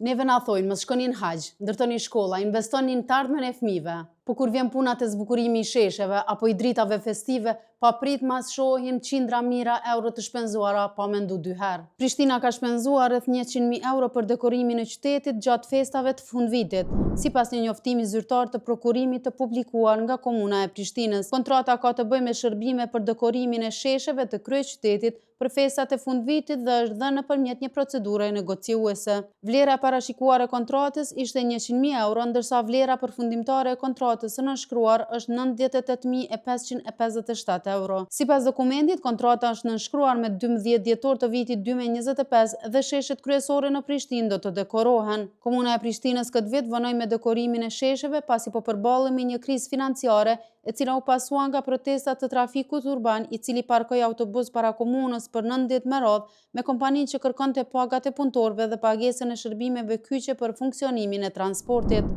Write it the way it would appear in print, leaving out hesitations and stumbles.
Neve na thojnë, mos shkoni në haqë, ndërtoni shkolla, investoni në të ardhmen e fëmijëve. Po kur vjen puna te zbukurimi i shesheve apo i dritave festive, pa prit mas shohim qindra mijëra euro të shpenzuara pa mendu dy herë. Prishtina ka shpenzuar rreth 100.000 euro për dekorimin e qytetit gjatë festave të fundvitit, sipas një njoftimi zyrtar të prokurimit të publikuar nga Komuna e Prishtinës. Kontrata ka të bëjë me shërbime për dekorimin e shesheve të kryeqytetit për festat e fundvitit dhe është dhënë nëpërmjet një procedure negociuese. Vlera e parashikuar e kontratës ishte 100.000 euro, ndërsa vlera përfundimtare e kontratës së nënshkruar është 98.557 euro. Sipas dokumentit, kontrata është nënshkruar me 12 dhjetor të vitit 2025 dhe sheshet kryesore në Prishtinë do të dekorohen. Komuna e Prishtinës këtë vit vonoi me dekorimin e shesheve pasi po përballet me një krizë financiare e cila u pasua nga protestat të trafikut urban i cili parkoi autobus para komunës për 9 ditë me radhë me kompaninë që kërkonte pagat e punëtorëve dhe pagesën e shërbimeve kyçe për funksionimin e transportit.